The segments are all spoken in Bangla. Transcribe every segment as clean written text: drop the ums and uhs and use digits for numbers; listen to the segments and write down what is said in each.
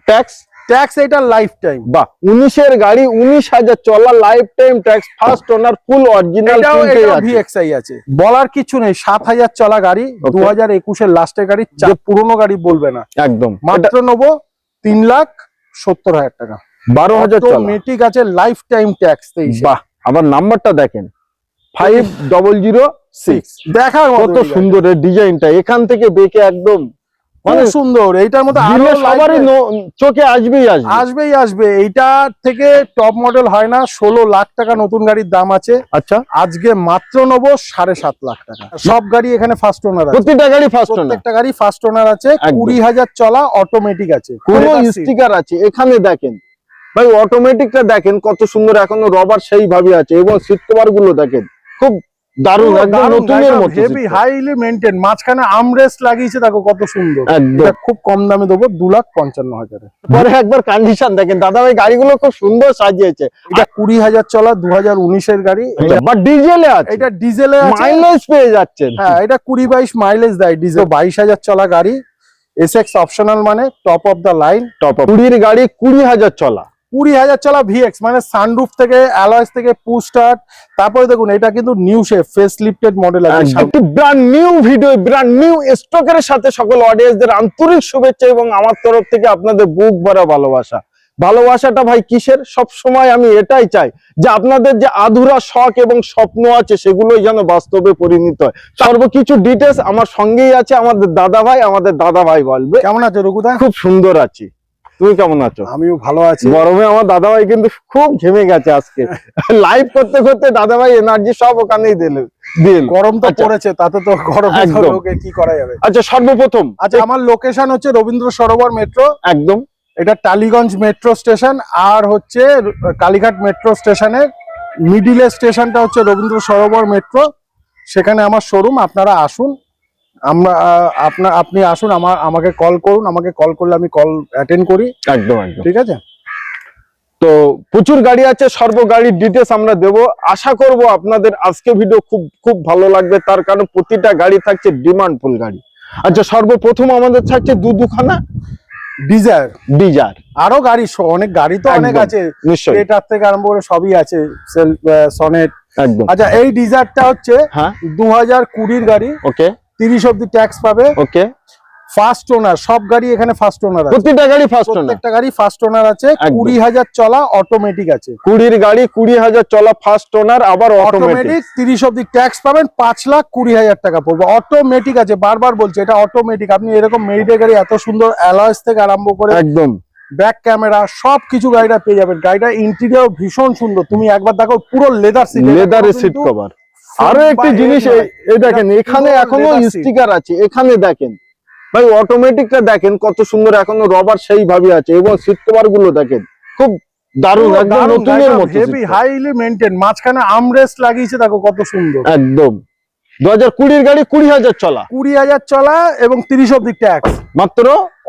ট্যাক্স ট্যাক্স এটা লাইফ টাইম। বাহ, 19 এর গাড়ি, 19,000 চলা, life time tax, first owner, ফুল অরিজিনাল ভিএক্সআই আছে, বলার কিছু নেই। 7,000 চলা গাড়ি, 2021 এর লাস্টের গাড়ি, যে পুরনো গাড়ি বলবে না একদম। মাত্র নেবো 3,70,000 টাকা। 12,000 চলা, মেটিক আছে, লাইফ টাইম ট্যাক্স। বাহ, আবার নাম্বারটা দেখেন 5006। দেখার কত সুন্দর এই ডিজাইনটা, এখান থেকে বেঁকে একদম অনেক সুন্দর। এইটার মধ্যে সবারই চোখে আসবেই আসবে। এইটা থেকে টপ মডেল হয় না। 16 লাখ টাকা নতুন গাড়ির দাম আছে। আচ্ছা, আজকে মাত্র নেবো 7.5 লাখ টাকা। সব গাড়ি এখানে ফার্স্ট ওনার আছে, প্রত্যেকটা গাড়ি ফার্স্ট ওনার, প্রত্যেকটা গাড়ি ফার্স্ট ওনার আছে। 20,000 চলা, অটোমেটিক আছে, কোনো স্টিকার আছে। এখানে দেখেন ভাই, অটোমেটিকটা দেখেন কত সুন্দর, এখনো রবার সেইভাবে আছে, এবং সিট কভার গুলো দেখেন খুব দারুণ, একদম নতুনের মতো, হেভি হাইলি মেইনটেইন। মাঝখানে আর্মরেস্ট লাগিয়েছে, দেখো কত সুন্দর। একদম। খুব কম দামে দেবো 2,55,000। পরে একবার কন্ডিশন দেখেন দাদা ভাই, গাড়িগুলো খুব সুন্দর সাজিয়েছে। এটা 20,000 চলা, 2019 এর গাড়ি, বাট ডিজেলে আছে। এটা ডিজেলে আছে, মাইলেজ পেয়ে যাচ্ছেন। হ্যাঁ, এটা 20-22 মাইলেজ দেয় ডিজেল। 22,000 চলা গাড়ি, এসএক্স অপশনাল, মানে top of the line. Top of 20 গাড়ি, 20,000 চলা, 20,000 চলা ভিএক্স, মানে সানরুফ থেকে, অ্যালয়েস থেকে, পুশ স্টার্ট। তারপরে দেখুন এটা কিন্তু new shape, face lifted model আছে। একটি brand new video, brand new স্টকের সাথে সকল অডিয়েন্সদের আন্তরিক শুভেচ্ছা, এবং আমার তরফ থেকে আপনাদের বুক ভরা ভালোবাসা। ভালোবাসাটা ভাই কিসের? সব সময় আমি এটাই চাই যে আপনাদের যে আধুরা শখ এবং স্বপ্ন আছে সেগুলোই যেন বাস্তবে পরিণত হয়। সর্বকিছু ডিটেলস আমার সঙ্গেই আছে আমাদের দাদা ভাই বলবে। কেমন আছো রঘুদা? খুব সুন্দর আছি, তুমি কেমন আছো? আমিও ভালো আছি। গরমে আমার দাদা ভাই কিন্তু খুব ঘেমে গেছে আজকে। লাইভ করতে করতে দাদা ভাই এনার্জি সব ওখানেই দিলেন। গরম তো পড়েছে, তাতে তো গরমে লোকে কি করা যাবে। আচ্ছা, সর্বপ্রথম আমার লোকেশন হচ্ছে রবীন্দ্র সরোবর মেট্রো, একদম। এটা টালিগঞ্জ মেট্রো স্টেশন, আর হচ্ছে কালীঘাট মেট্রো স্টেশনের মিডিলের স্টেশনটা হচ্ছে রবীন্দ্র সরোবর মেট্রো। সেখানে আমার শোরুম। আপনারা আসুন, আপনি আসুন, আমাকে কল করুন। আমাকে কল করলে আমি কল অ্যাটেন্ড করি। একদম, ঠিক আছে। তো প্রচুর গাড়ি আছে, সর্ব গাড়ির ডিটেলস আমরা দেব। আশা করব আপনাদের আজকে ভিডিও খুব ভালো লাগবে, তার কারণ প্রতিটা গাড়ি থাকছে ডিমান্ডফুল গাড়ি। আচ্ছা, সর্বপ্রথম আমাদের থাকছে দুখানা ডিজায়ার। আরো গাড়ি, অনেক গাড়ি তো অনেক আছে, নিশ্চয়ই, এটার থেকে আরম্ভ করে সবই আছে, সনেট। একদম। আচ্ছা, এই ডিজায়ারটা হচ্ছে 2020 গাড়ি। ওকে, 30 অবধি ট্যাক্স পাবে। ওকে, ফার্স্ট ওনার, সব গাড়ি এখানে ফার্স্ট ওনার আছে, প্রত্যেকটা গাড়ি ফার্স্ট ওনার, প্রত্যেকটা গাড়ি ফার্স্ট ওনার আছে। 20,000 চলা, অটোমেটিক আছে। 20 গাড়ি, 20,000 চলা, ফার্স্ট ওনার, আবার অটোমেটিক। 30 অবধি ট্যাক্স পাবেন, 5,20,000 টাকা পড়বে। অটোমেটিক আছে, বারবার বলছি এটা অটোমেটিক। আপনি এরকম মেরিটের গাড়ি, এত সুন্দর অ্যালয়েস থেকে আরম্ভ করে একদম ব্যাক ক্যামেরা সবকিছু গাড়িটা পেয়ে যাবেন। গাড়িটা ইন্টেরিয়র ভীষণ সুন্দর, তুমি একবার দেখো, পুরো লেদারের সিট কভার। আরো একটি জিনিস এই দেখেন, এখানে এখনো স্টিকার আছে। এখানে দেখেন ভাই, অটোমেটিকটা দেখেন কত সুন্দর, এখনো রবার সেইভাবে আছে, এবং সিট কভার গুলো দেখেন খুব দারুণ, একদম নতুনের মতো, হেভি হাইলি মেইনটেইন। মাঝখানে আর্মরেস্ট লাগিয়েছে, দেখো কত সুন্দর। একদম। 2020 গাড়ি, 20,000 চলা, 20,000 চলা, এবং 30 অবধি ট্যাক্স মাত্র।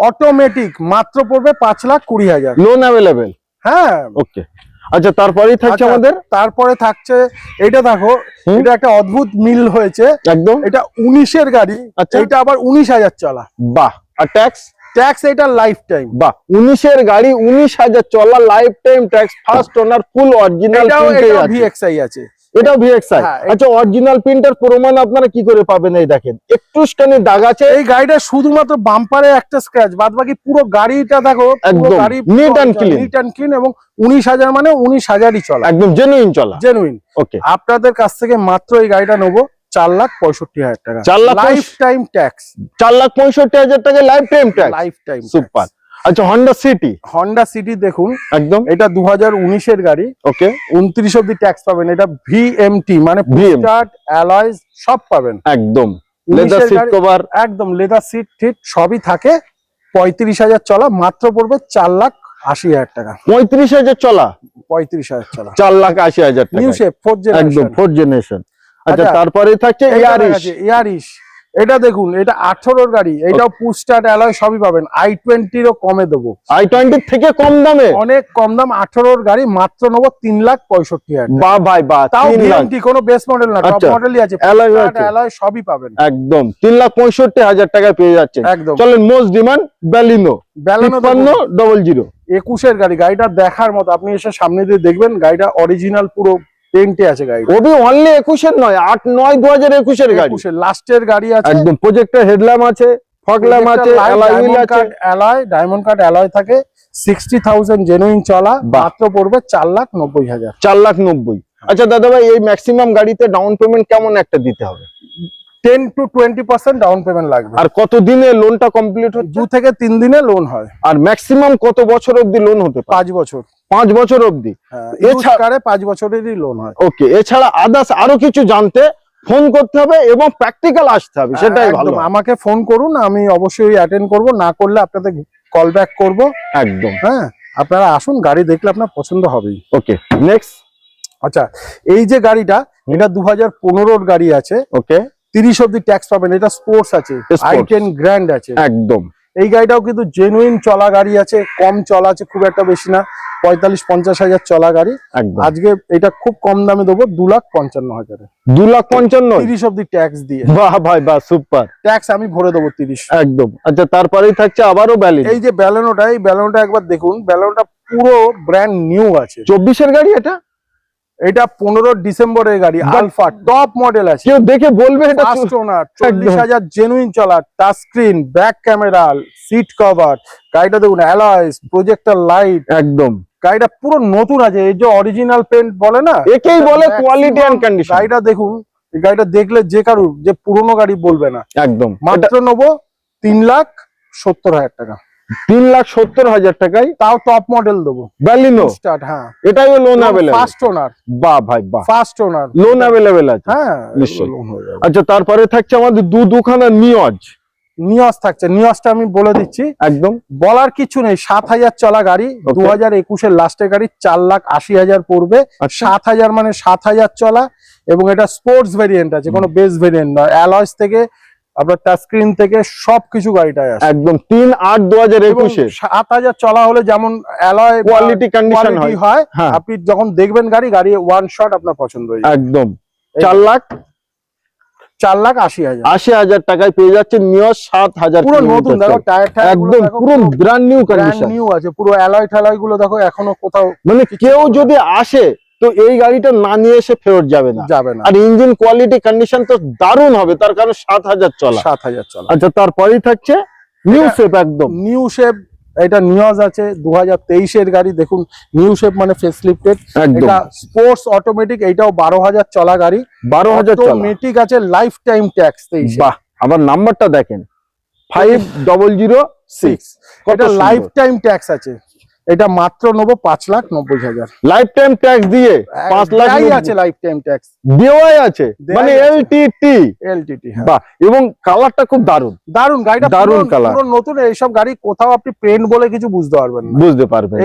অটোমেটিক মাত্র পড়বে 5,20,000। Loan available. হ্যাঁ, ওকে। আচ্ছা, তারপরেই থাকছে আমাদের, তারপরে থাকছে এটা দেখো, এটা একটা অদ্ভুত মিল হয়েছে একদম। এটা 19 এর গাড়ি। আচ্ছা, এটা আবার 19,000 চলা। বাহ। আর ট্যাক্স এটা লাইফ টাইম। বাহ, 19 এর গাড়ি, 19,000 চলা, life time tax, first owner, ফুল অরিজিনাল ভিএক্সআই আছে। এটাও ভিএক্সআই। আচ্ছা, অরিজিনাল প্রিন্টার প্রমাণ আপনারা কি করে পাবেন? এই দেখেন একটুখানি দাগ আছে। এই গাড়িটা শুধুমাত্র বাম্পারে একটা স্ক্র্যাচ, বাদ বাকি পুরো গাড়িটা দেখো একদম নিট অ্যান্ড ক্লিন, এবং 19,000 মানে 19,000ই চলা, একদম জেনুইন চলা, জেনুইন। ওকে, আপনাদের কাছ থেকে মাত্র এই গাড়িটা নেবো 4,65,000 টাকা। 4,00,000 লাইফ টাইম ট্যাক্স, 4,65,000 টাকা life time tax, life time. Super. আচ্ছা, হন্ডা সিটি দেখুন, একদম এটা 2019 এর গাড়ি। ওকে, 29 অবধি ট্যাক্স পাবেন। এটা ভিএমটি মানে স্টার্ট, অ্যালয়েস সব পাবেন, একদম লেদার সিট কভার, একদম লেদার সিট ঠিক সবই থাকে। 35,000 চলা, মাত্র পড়বে 4,80,000 টাকা। 35,000 চলা, 35,000 চলা, 4,80,000 টাকা। নিউ শেপ, 4th জেনারেশন, একদম 4th জেনারেশন। আচ্ছা, তারপরে থাকছে ইয়ারিশ। এটা দেখুন, এটা 18 গাড়ি, এটাও পুশ স্টার্ট অ্যালয় সবই পাবেন। i20 কমে দেবো, i20 থেকে কম দামে, অনেক কম দাম। 18 গাড়ি মাত্র নেবো 3,65,000। বাহ ভাই বাহ, তাও 3 লাখ। ভিএনটি, কোনো বেস মডেল না, টপ আচ্ছা, মডেলই আছে, alloy পুশ আছে। অ্যালয় সবই পাবেন। একদম 3,65,000 টাকায় পেয়ে যাচ্ছেন। একদম। চলেন মোস্ট ডিমান্ড ব্যালিনো, ব্যালেনো 5500। 21-এর গাড়ি, গাড়িটা দেখার মতো। আপনি এসে সামনে দিয়ে দেখবেন, গাড়িটা অরিজিনাল পুরো পেন্টে আছে গাড়ি। ওবি অনলি 21-এর নয়, 8-9-2021-এর গাড়ি। 21-এর লাস্টের গাড়ি আছে, একদম প্রজেক্টর হেডল্যাম্প আছে, ফগ ল্যাম্প আছে, অ্যালয় হুইল আছে, ডায়মন্ড কাট অ্যালয় থাকে। 60,000 জেনুইন চলা, মাত্র পড়বে 4,90,000। 4,90,000। আচ্ছা দাদা ভাই, এই ম্যাক্সিমাম গাড়িতে ডাউন পেমেন্ট কেমন একটা দিতে হবে? 10 to 20% ডাউন পেমেন্ট লাগবে। আর কত দিনে লোনটা কমপ্লিট হচ্ছে? 2 থেকে 3 দিনে লোন হয়। আর ম্যাক্সিমাম কত বছর অবধি লোন হতে পারে? 5 বছর। 5 বছর অবধি। এছাড়া 5 বছরেরই লোন হয়। ওকে, এছাড়া আদার্স আরো কিছু জানতে ফোন করতে হবে এবং প্র্যাকটিক্যাল আসতে হবে, সেটাই ভালো। একদম, আমাকে ফোন করুন, আমি অবশ্যই অ্যাটেন্ড করব। না করলে আপনাদের কল ব্যাক করব। একদম। হ্যাঁ, আপনারা আসুন, গাড়ি দেখলে আপনার পছন্দ হবেই। ওকে, নেক্সট। আচ্ছা, এই যে গাড়িটা, এটা 2015-র গাড়ি আছে। ওকে, 30 অব্দি ট্যাক্স পাবেন। এটা স্পোর্টস আছে, i10 গ্র্যান্ড আছে। একদম। এই গাড়িটাও কিন্তু জেনুইন চলা গাড়ি আছে, কম চলা আছে, খুব একটা বেশি না। 45-50 হাজার চলা গাড়ি। একদম। আজকে এটা খুব কম দামে দেবো 2,55,000। 2,55,000? 30 অব্দি ট্যাক্স দিয়ে। বাহ ভাই বাহ, সুপার। ট্যাক্স আমি ভরে দেবো 30। একদম। আচ্ছা, তারপরেই থাকছে আবারও ব্যালিনো। এই যে ব্যালেনোটা, এই ব্যালেনোটা একবার দেখুন। ব্যালেনোটা পুরো ব্র্যান্ড নিউ আছে। 24-এর গাড়ি এটা? এটা 15 ডিসেম্বরের গাড়ি, আলফা টপ মডেল আছে। কেউ দেখে বলবে এটা ফার্স্ট ওনার, 40,000 জেনুইন চলা, touch screen, back camera, seat cover. গাড়িটা দেখুন, অ্যালয়েস, প্রজেক্টর লাইট। একদম। গাড়িটা পুরো নতুন আছে। এই যে অরিজিনাল পেন্ট বলে না, একেই বলে কোয়ালিটি এন্ড কন্ডিশন। গাড়িটা দেখুন, এই গাড়িটা দেখলে যে কারুর যে পুরনো গাড়ি বলবে না। একদম। মাত্র নেবো 3,70,000 টাকা। 3,70,000 টাকায়, তাও টপ মডেল দেবো, ব্যালিনো স্টার্ট। হ্যাঁ, এটাই লোন অ্যাভেলেবল। First owner. বাহ ভাই বাহ, ফার্স্ট ওনার, লোন অ্যাভেলেবল আছে। হ্যাঁ নিশ্চয়ই। লোন হয়ে যাবে। আচ্ছা, তারপরে থাকছে আমাদের দুখানা নিয়জ। নিয়স থাকছে, নিয়সটা আমি বলে দিচ্ছি। একদম। বলার কিছু নেই, 7,000 চলা গাড়ি, 2021-এর লাস্টের গাড়ি, 4,80,000 পড়বে। 7,000 মানে 7,000 চলা, এবং এটা স্পোর্টস ভেরিয়েন্ট আছে, কোনো বেস ভেরিয়েন্ট নয়। অ্যালয়েস থেকে আপনার টাচ স্ক্রিন থেকে সবকিছু গাড়িটায় আছে। একদম 3/8/2021-এ 7,000 চলা হলে যেমন অ্যালয় কোয়ালিটি কন্ডিশন হয়, হ্যাঁ। আপনি যখন দেখবেন গাড়ি ওয়ান শট আপনার পছন্দ হয়ে যাবে। একদম। 4,80,000 80,000 টাকায় পেয়ে যাচ্ছে নিয়স 7,000 পুরো নতুন। দেখো টায়ার একদম পুরো ব্র্যান্ড নিউ কন্ডিশন, নিউ আছে। পুরো অ্যালয় ঠালয় গুলো দেখো, এখনো কোথাও মানে কেউ যদি আসে তো এই গাড়িটা না নিয়ে এসে ফেরত যাবে না। আর ইঞ্জিন কোয়ালিটি কন্ডিশন তো দারুণ হবে, তার কারণ 7,000 চলা। 7,000 চলা। আচ্ছা, তারপরেই থাকছে নিউ শেপ। একদম নিউ শেপ, এটা নিউজ আছে 2023-এর গাড়ি। দেখুন, নিউ শেপ মানে ফেস লিফটেড। এটা স্পোর্টস অটোমেটিক, এটাও 12,000 চলা গাড়ি। 12,000 চলা, অটোমেটিক আছে, লাইফ টাইম ট্যাক্স। বাহ, আবার নাম্বারটা দেখেন 5006। এটা লাইফ টাইম ট্যাক্স আছে। এটা মাত্র নেবো 5,90,000। লাইফ টাইম ট্যাক্স দিয়ে 5 লাখ আছে, লাইফ টাইম ট্যাক্স দেওয়াই আছে, মানে এলটিটি। বাহ, এবং কালারটা খুব দারুণ। গাড়িটা দারুণ কালার, পুরো নতুন। এইসব গাড়ি কোথাও আপনি পেন্ট বলে কিছু বুঝতে পারবেন না,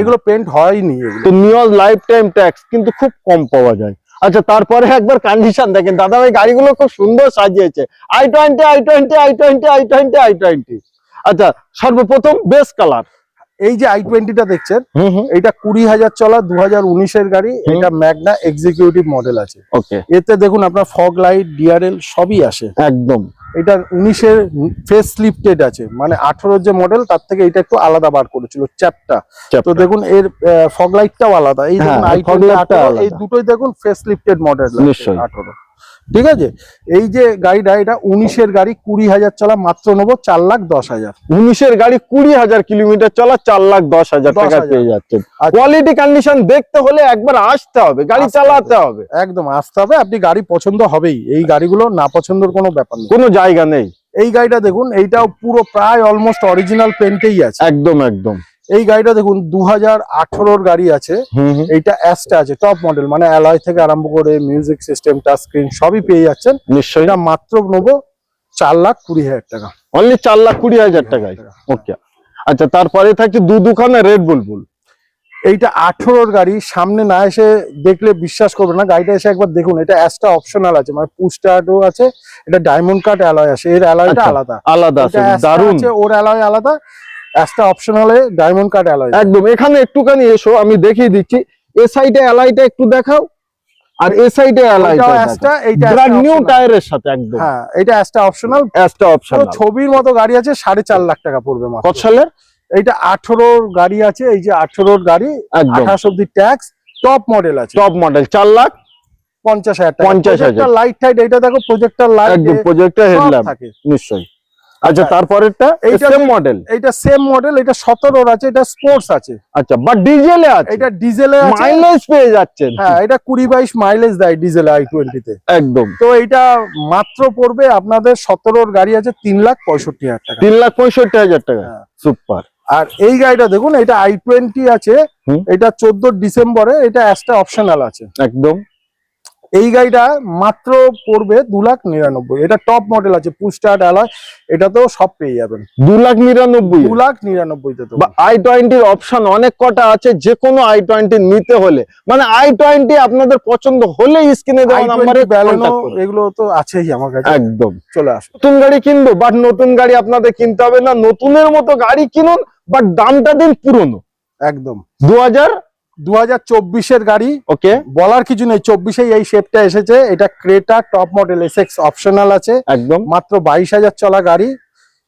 এগুলো পেন্ট হয়নি। তো নিউজ লাইফ টাইম ট্যাক্স কিন্তু খুব কম পাওয়া যায়। আচ্ছা, তারপরে একবার কন্ডিশন দেখেন দাদা ভাই, গাড়িগুলো খুব সুন্দর সাজিয়েছে। i20। আচ্ছা, সর্বপ্রথম বেস কালার। এই যে i20টা দেখছেন, এটা 20,000 চলা, 2019-এর গাড়ি। এটা ম্যাগনা এক্সিকিউটিভ মডেল আছে। ওকে, এতে দেখুন আপনার ফগ লাইট, ডিআরএল সবই আসে। একদম। এটা 19-এর ফেস লিফটেড আছে, মানে 18-র যে মডেল তার থেকে এটা একটু আলাদা বার করেছিল চ্যাপটা। তো দেখুন এর ফগ লাইটটাও আলাদা। এই দেখুন এই দুটোই দেখুন ফেস লিফটেড মডেল, 18। ঠিক আছে, এই যে গাড়িটা, এটা 19-এর গাড়ি, 20,000 চলা, মাত্র নেবো 4,10,000। 19-এর গাড়ি 20,000 কিলোমিটার চলা, 4,10,000 টাকা পেয়ে যাচ্ছে। কোয়ালিটি কন্ডিশন দেখতে হলে একবার আসতে হবে, গাড়ি চালাতে হবে। একদম আসতে হবে, আপনি গাড়ি পছন্দ হবেই। এই গাড়িগুলো না পছন্দের কোনো ব্যাপার নেই, কোনো জায়গা নেই। এই গাড়িটা দেখুন, এইটাও পুরো প্রায় অলমোস্ট অরিজিনাল পেন্টেই আছে। একদম একদম। এই গাড়িটা দেখুন, 2018-র গাড়ি আছে। এইটা অ্যাসটা আছে, টপ মডেল, মানে অ্যালয় থেকে আরম্ভ করে মিউজিক সিস্টেম, টাচ স্ক্রিন সবই পেয়ে যাচ্ছেন। নিশ্চয়ই। এটা মাত্র নেবো 4,20,000 টাকা। অনলি 4,20,000 টাকায়। ওকে। আচ্ছা, তারপরে থাকছে দুখানা রেড বুলবুল। এইটা 18-র গাড়ি, সামনে না এসে দেখলে বিশ্বাস করবে না, গাড়িটা এসে একবার দেখুন। এটা অ্যাসটা অপশনাল আছে, মানে পুশ স্টার্টও আছে, এটা ডায়মন্ড কাট অ্যালয় আছে, এর অ্যালয়টা আচ্ছা, আলাদা আলাদা আছে, এটা অ্যাসটা দারুণ আছে, ওর অ্যালয় আলাদা, অ্যাসটা অপশনালে ডায়মন্ড কাট অ্যালয়। একদম। এখানে একটুখানি এসো, আমি দেখিয়ে দিচ্ছি। এ সাইডে অ্যালাইটা একটু দেখাও, আর এ সাইডে অ্যালাইটা অ্যাসটা, এইটা ব্র্যান্ড নিউ optional। টায়ারের সাথে একদম। হ্যাঁ, এটা অ্যাসটা অপশনাল, অ্যাসটা পুরো অপশনাল। ছবির মতো গাড়ি আছে, 4.5 লাখ টাকা পড়বে মাত্র। কত সালের? এইটা 18-র গাড়ি আছে, এই যে 18-র গাড়ি, একদম 28 অব্দি ট্যাক্স, টপ মডেল আছে, টপ মডেল, 4,50,000 টাকা। 50,000 লাইট টাইট, এইটা দেখো প্রজেক্টর লাইট একদম প্রজেক্টর হেডল্যাম্প থাকে নিশ্চয়ই। আচ্ছা, আচ্ছা, তারপরেরটা এইটা সেম মডেল। এইটা সেম মডেল, এটা 17-র আছে, এটা স্পোর্টস আছে, আচ্ছা, বাট ডিজেলে আছে, এটা ডিজেলে আছে, মাইলেজ পেয়ে যাচ্ছেন। হ্যাঁ, এটা 20-22 মাইলেজ দেয় ডিজেল i20 তে। একদম তো এইটা মাত্র পড়বে আপনাদের, 17-র গাড়ি আছে, 3,65,000 টাকা। 3,65,000 টাকা। হ্যাঁ। সুপার। আর এই গাড়িটা দেখুন, এটা i20 আছে, হুম। এটা 14 ডিসেম্বরে, এটা অ্যাসটা অপশনাল আছে। একদম এই গাড়িটা মাত্র পড়বে 2,99,000। এটা টপ মডেল আছে, পুশ স্টার্ট অ্যালয়, এটাতেও সব পেয়ে যাবেন 2,99,000। 2,99,000 তে। বা i20 এর অপশন অনেক কটা আছে, যে কোনো i20 নিতে হলে, মানে i20 আপনাদের পছন্দ হলে স্ক্রিনে দেওয়া নম্বরে কন্টাক্ট করুন। এগুলো তো আছেই আমার কাছে, একদম চলে আসুন। নতুন গাড়ি কিনবো, বাট নতুন গাড়ি আপনাদের কিনতে হবে না, নতুনের মতো গাড়ি কিনুন, বাট দামটা দিন পুরনো। একদম 2024 এর গাড়ি, ওকে, বলার কিছু নেই, 24-এই এই শেপটা এসেছে। এটা Creta top model, SX optional আছে, একদম মাত্র 22,000 চলা গাড়ি।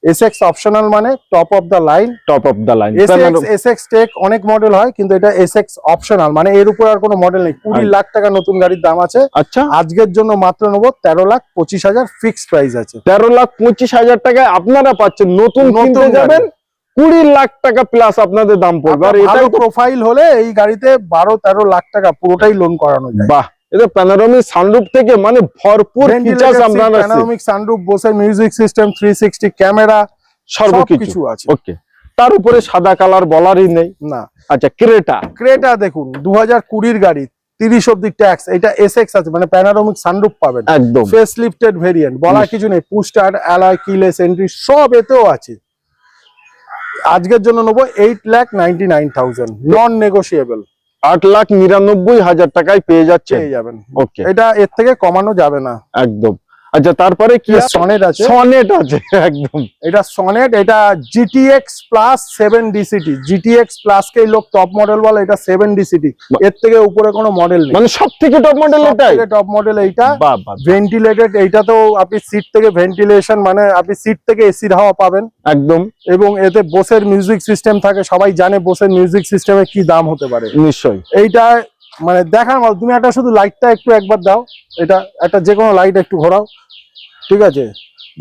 এসএক্স অপশনাল মানে top of the line, top of the line. SX tech অনেক মডেল হয়, কিন্তু এটা এসএক্স অপশনাল, মানে এর উপর আর কোনো মডেল নেই। 20 লাখ টাকা নতুন গাড়ির দাম আছে। আচ্ছা, আজকের জন্য মাত্র নেবো 13,25,000 ফিক্সড প্রাইস আছে। 13,25,000 টাকায় আপনারা পাচ্ছেন নতুন কিনতে গাড়ি। যাবেন 20 লাখ টাকা প্লাস আপনাদের দাম পড়বে। আর ভালো এটাই তো প্রোফাইল হলে এই গাড়িতে 12-13 লাখ টাকা পুরোটাই লোন করানো যায়। বাহ, এটা প্যানোরামিক সানরুফ থেকে মানে ভরপুর ফিচার্স আপনারা প্যানোরামিক সানরুফ, বসে মিউজিক সিস্টেম, 360 ক্যামেরা, সর্বকিছু আছে। ওকে, তার উপরে সাদা কালার বলারই নেই। না, আচ্ছা, ক্রেটা দেখুন 2020-র গাড়ি, 30 অব্দি ট্যাক্স, এটা এসএক্স আছে, মানে প্যানোরামিক সানরুফ পাবেন, একদম ফেস লিফটেড ভেরিয়েন্ট, বলার কিছু নেই, push start alloy, keyless entry সব এতেও আছে। আজকের জন্য নেবো 8,99,000 নন নেগোশিয়েবল। 8,99,000 টাকায় পেয়ে যাচ্ছে। পেয়ে যাবেন, ওকে, এটা এর থেকে কমানো যাবে না। একদম। আচ্ছা, তারপরে কি সনেট আছে, সনেট আছে, একদম এটা সনেট, এটা জিটিএক্স প্লাস 7 ডিসিটি, জিটিএক্স প্লাস কে লোক টপ মডেল বলে, এটা 7 ডিসিটি, এর থেকে উপরে কোনো মডেল নেই, মানে সব থেকে টপ মডেল এটাই। টপ মডেল এইটা, বাহ বাহ, ভেন্টিলেটেড, এইটা তো আপনি সিট থেকে ভেন্টিলেশন, মানে আপনি সিট থেকে এসির হাওয়া পাবেন একদম, এবং এতে বোসের মিউজিক সিস্টেম থাকে, সবাই জানে বোসের মিউজিক সিস্টেমের কি দাম হতে পারে। নিশ্চয়ই। এইটা মানে দেখার মতো, তুমি একটা শুধু লাইটটা একটু একবার দাও, এটা একটা যে কোনো লাইট একটু ঘোরাও, ঠিক আছে,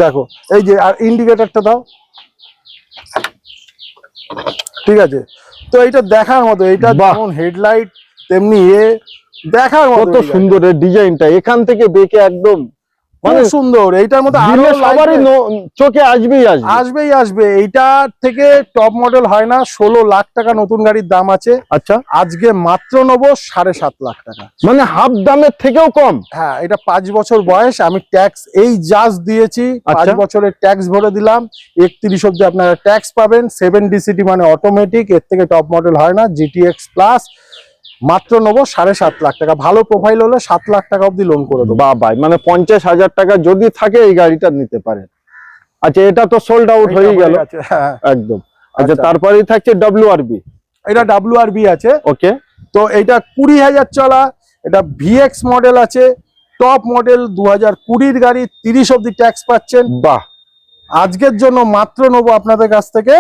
দেখো এই যে, আর ইন্ডিকেটরটা দাও, ঠিক আছে। তো এইটা দেখার মতো, এইটা যেমন হেডলাইট তেমনি দেখার মতো, কত সুন্দর এর ডিজাইনটা, এখান থেকে দেখে একদম মানে সুন্দর। এইটার মধ্যে আরো সবারই চোখে আসবে। এইটার থেকে টপ মডেল হয় না। 16 লাখ টাকা নতুন গাড়ির দাম আছে। আচ্ছা, আজকে মাত্র নেবো 7.5 লাখ টাকা, মানে হাফ দামের থেকেও কম। হ্যাঁ, এটা 5 বছর বয়স, আমি ট্যাক্স এই জাস্ট দিয়েছি, 5 বছরের ট্যাক্স ভরে দিলাম, 31 অব্দি আপনারা ট্যাক্স পাবেন। 7 ডিসিটি মানে অটোমেটিক, এর থেকে টপ মডেল হয় না, জিটিএক্স প্লাস। মাত্র নেবো 7.5 লাখ টাকা, ভালো প্রোফাইল হলে 7 লাখ টাকা অব্দি লোন করে দেবো। বাহ ভাই, মানে 50,000 টাকা যদি থাকে এই গাড়িটা নিতে পারেন। আচ্ছা, এটা তো সোল্ড আউট হয়ে গেল, একদম। আচ্ছা, তারপরেই থাকছে ডব্লিউআরবি, এটা ডব্লিউআরবি আছে, ওকে। তো এটা 20,000 চলা, এটা ভিএক্স মডেল আছে, টপ মডেল, 2020-র গাড়ি, 30 অব্দি ট্যাক্স পাচ্ছেন। বাহ, আজকের জন্য মাত্র নেবো আপনাদের কাছ থেকে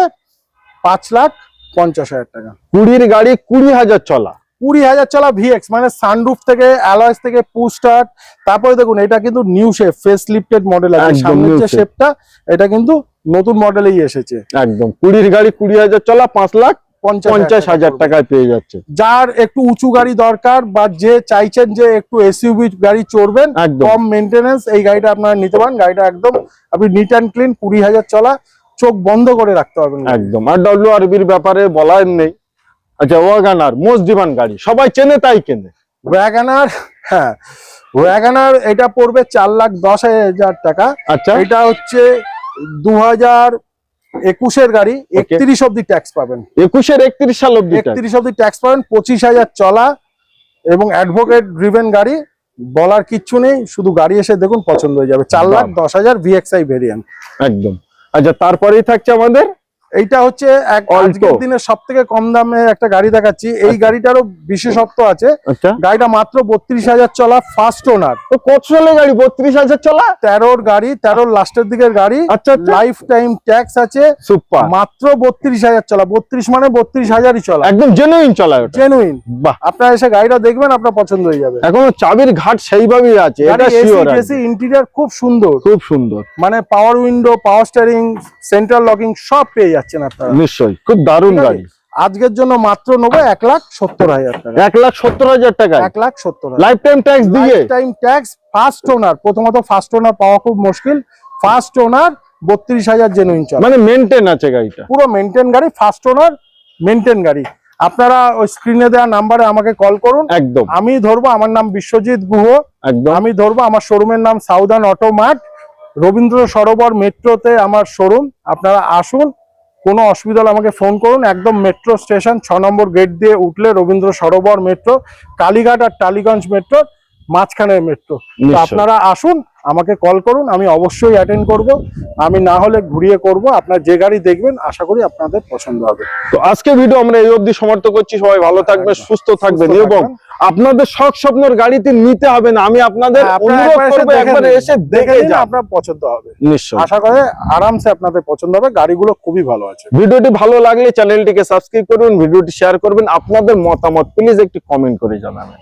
5,50,000 টাকা। 20-র গাড়ি, 20,000 চলা, 20,000 চলা ভিএক্স, মানে সানরুফ থেকে, অ্যালয়েস থেকে, পুশ স্টার্ট। তারপরে দেখুন, এটা কিন্তু new shape, face lifted model আছে, সামনের যে শেপটা এটা কিন্তু নতুন মডেলেই এসেছে। একদম 20-র গাড়ি, 20,000 চলা, 5,50,000 টাকায় পেয়ে যাচ্ছে। যার একটু উঁচু গাড়ি দরকার, বা যে চাইছেন যে একটু এসইউভি গাড়ি চড়বেন, কম মেনটেনেন্স, এই গাড়িটা আপনারা নিতে পারেন। গাড়িটা একদম আপনি নিট অ্যান্ড ক্লিন, 20,000 চলা, চোখ বন্ধ করে রাখতে পারবেন একদম। আর ডব্লিউআরবির ব্যাপারে বলার নেই। আচ্ছা, ওয়াগনার মোস্ট ডিমান্ড গাড়ি, সবাই চেনে তাই কেনে। ওয়াগনার, হ্যাঁ, ওয়াগনার এটা পড়বে 4,10,000 টাকা। আচ্ছা, এটা হচ্ছে 2000 21-এর গাড়ি, 31 অব্দি ট্যাক্স পাবেন। 21-এর 31 সাল অব্দি 31 অব্দি ট্যাক্স পাবেন, 25,000 চলা এবং অ্যাডভোকেট ড্রিভেন গাড়ি, বলার কিচ্ছু নেই, শুধু গাড়ি এসে দেখুন পছন্দ হয়ে যাবে। 4,10,000 VXI ভেরিয়েন্ট একদম। আচ্ছা, তারপরেই থাকছে আমাদের এইটা হচ্ছে আজকের দিনে সব থেকে কম দামে একটা গাড়ি দেখাচ্ছি। এই গাড়িটারও বিশেষত্ব আছে। আচ্ছা, গাড়িটা মাত্র 32,000 চলা, ফার্স্ট ওনার। তো কত সালের গাড়ি? 32,000 চলা, 13-র গাড়ি, 13-র লাস্টের দিকের গাড়ি। আচ্ছা আচ্ছা, লাইফ টাইম ট্যাক্স আছে। সুপার। মাত্র 32,000 চলা, 32 মানে 32,000ই চলা, একদম জেনুইন চলা, ওটা জেনুইন। বাহ। আপনারা এসে গাড়িটা দেখবেন, আপনার পছন্দ হয়ে যাবে। এখনো চাবির ঘাট সেইভাবেই আছে, এটা শিওর। ইন্টেরিয়র খুব সুন্দর, খুব সুন্দর, মানে পাওয়ার window, power steering, central locking সব পেয়ে যাচ্ছেন আপনারা। নিশ্চয়ই খুব দারুণ গাড়ি। আজকের জন্য মাত্র নেবো 1,70,000 টাকা। 1,70,000 টাকা, 1,70,000 লাইফ টাইম ট্যাক্স দিয়ে। Time tax, first owner. প্রথমত ফার্স্ট ওনার পাওয়া খুব মুশকিল। ফার্স্ট ওনার, 32,000 জেনুইন চলা, মানে মেনটেন আছে গাড়িটা, পুরো মেনটেন গাড়ি, ফার্স্ট ওনার মেনটেন গাড়ি। আপনারা ওই স্ক্রিনে দেওয়া নাম্বারে আমাকে কল করুন, একদম। আমি ধরবো। আমার নাম বিশ্বজিৎ গুহ, একদম। আমি ধরবো। আমার শোরুমের নাম southern auto mart, Rabindra Sarobar মেট্রোতে আমার শোরুম। আপনারা আসুন, কোনো অসুবিধা হলে আমাকে ফোন করুন। একদম মেট্রো স্টেশন 6 নম্বর গেট দিয়ে উঠলে রবীন্দ্র সরোবর মেট্রো, কালীঘাট আর টালিগঞ্জ মেট্রো, মাঝখানের মেট্রো। তো আপনারা আসুন, আমাকে কল করুন, আমি অবশ্যই অ্যাটেন্ড করব। আমি না হলে ঘুরিয়ে করব। আপনার যে গাড়ি দেখবেন আশা করি আপনাদের পছন্দ হবে। তো আজকে ভিডিও আমরা এই অবধি সমাপ্ত করছি। সবাই ভালো থাকবেন, সুস্থ থাকবেন, এবং আপনাদের শখ স্বপ্নের গাড়িতে নিতে হবে না, আমি আপনাদের অনুরোধ করব একবার এসে দেখে যান, আপনার পছন্দ হবে নিশ্চয়ই। আশা করে আরামসে আপনাদের পছন্দ হবে। গাড়িগুলো খুবই ভালো আছে। ভিডিওটি ভালো লাগলে চ্যানেলটিকে সাবস্ক্রাইব করুন, ভিডিওটি শেয়ার করবেন, আপনাদের মতামত প্লিজ একটি কমেন্ট করে জানাবেন।